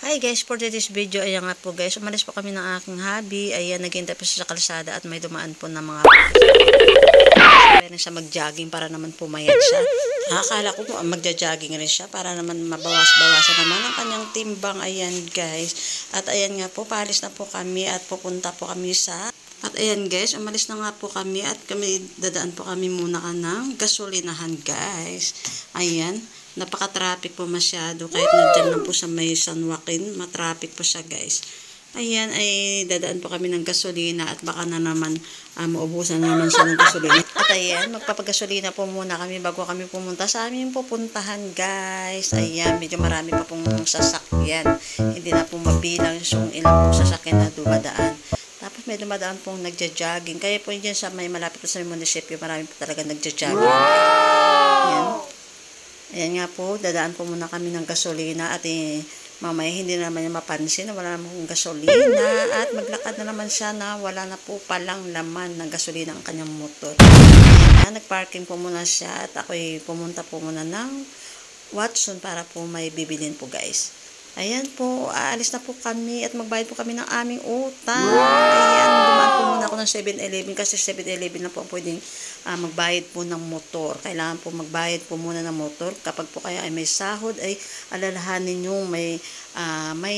Hi guys, for today's video, ayan nga po guys, umalis po kami ng aking hubby, ayan, naghihintay po siya sa kalsada at may dumaan po ng mga kaya na siya mag-jogging para naman pumayat siya. Akala ko po magja-jogging rin siya para naman mabawas-bawasan naman ang kanyang timbang, ayan guys. At ayan nga po, paalis na po kami at pupunta po kami sa at ayan guys, umalis na nga po kami at kami dadaan po kami muna ng gasolinahan guys. Ayan, napaka-traffic po masyado kahit nandiyan lang po sa may San Joaquin, matraffic po siya guys. Ayan, ay dadaan po kami ng gasolina at baka na naman maubusan na naman siya ng gasolina. At ayan, magpapagasolina po muna kami bago kami pumunta sa aming pupuntahan guys. Ayan, medyo marami pa pong sasakyan. Hindi na po mabilang yung ilang pong sasakyan na dumadaan. Tapos may dumadaan pong nagja-jogging. Kaya po dyan sa may malapit po sa munisipyo, marami po talaga nagja-jogging. Ayan. Ayan nga po, dadaan po muna kami ng gasolina at mamaya hindi naman niya mapansin na wala namang gasolina at maglakad na naman siya na wala na po palang laman ng gasolina ang kanyang motor. Ayan, nagparking po muna siya at ako'y pumunta po muna ng Watson para po may bibilin po guys. Ayan po, aalis na po kami at magbayad po kami ng aming utang. Ayan, dumaan po muna ako ng 7-Eleven kasi 7-Eleven na po pwedeng magbayad po ng motor. Kailangan po magbayad po muna ng motor. Kapag po kaya ay may sahod, ay alalahanin nyo may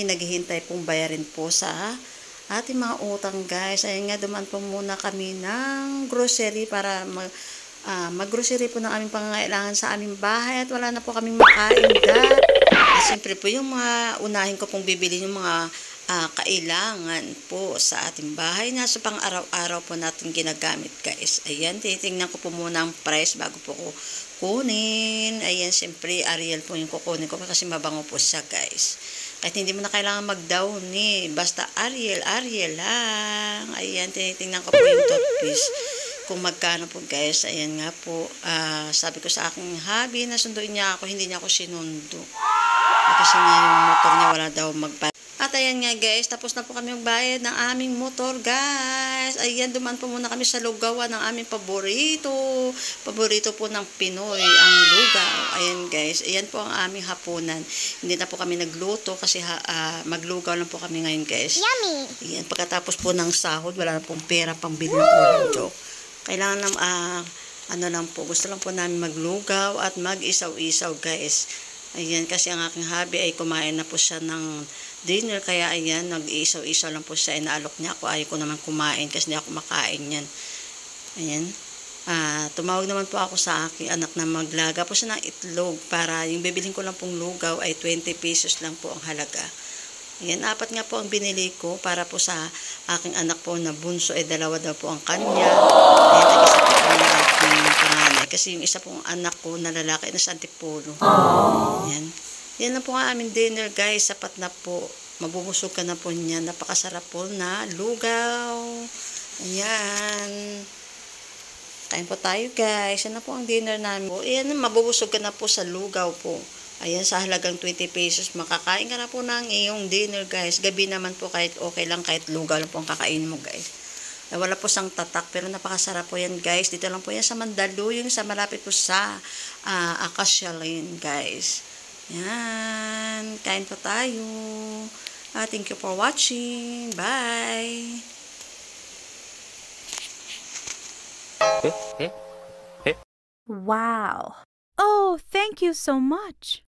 naghihintay pong bayarin po sa ating mga utang guys. Ayan nga, dumaan po muna kami ng grocery para mag-grocery po ng aming pangangailangan sa aming bahay at wala na po kaming makain guys. Siyempre po yung mga unahin ko pong bibili yung mga kailangan po sa ating bahay na sa pang-araw-araw po natin ginagamit guys. Ayan, titingnan ko po muna ang price bago po ko kunin. Ayan, siyempre Ariel po yung kukunin ko kasi mabango po siya guys. Kahit hindi mo na kailangan mag-down basta Ariel lang. Ayan, tinitingnan ko po yung toothpaste kung magkano po guys. Ayan nga po, sabi ko sa aking hubby na sunduin niya ako, hindi niya ako sinundo. Kasi nga yung motor niya wala daw magbayad. At ayan nga guys, tapos na po kami magbayad ng aming motor guys. Ayan, dumaan po muna kami sa lugawan ng aming paborito. Paborito po ng Pinoy, ang lugaw. Ayan guys, ayan po ang aming hapunan. Hindi na po kami nagluto kasi maglugaw lang po kami ngayon guys. Yummy! Ayan, pagkatapos po ng sahod, wala na pong pera pang bili ng ulam joke. Kailangan lang, gusto lang po namin maglugaw at mag-isaw-isaw guys. Ayan, kasi ang aking hubby ay kumain na po siya ng dinner, kaya ayan, nag-isaw-isaw lang po siya, inaalok niya ako, ayaw ko naman kumain kasi hindi ako makain yan. Ayan, tumawag naman po ako sa aking anak na maglaga po siya ng itlog para yung bibilhin ko lang pong lugaw ay 20 pesos lang po ang halaga. Ayan, 4 nga po ang binili ko para po sa aking anak po na bunso ay 2 daw po ang kanya. Ayan, nag-isa po ang aking panganay. Kasi yung isa pong anak ko na lalaki na sa Antipolo. Ayan. Yan na po ang aming dinner guys. Sapat na po. Mabubusog ka na po niya. Napakasarap po na lugaw. Ayan. Kain po tayo guys. Yan na po ang dinner namin. Ayan, mabubusog ka na po sa lugaw po. Ayan, sa halagang 20 pesos, makakain ka na po ng iyong dinner guys. Gabi naman po kahit okay lang, kahit lugaw lang po ang kakain mo guys. Wala po sang tatak, pero napakasarap po yan guys. Dito lang po yan sa Mandaluyong, sa malapit po sa Acacia Lane guys. Yan, kain po tayo. Thank you for watching. Bye! Wow! Oh, thank you so much!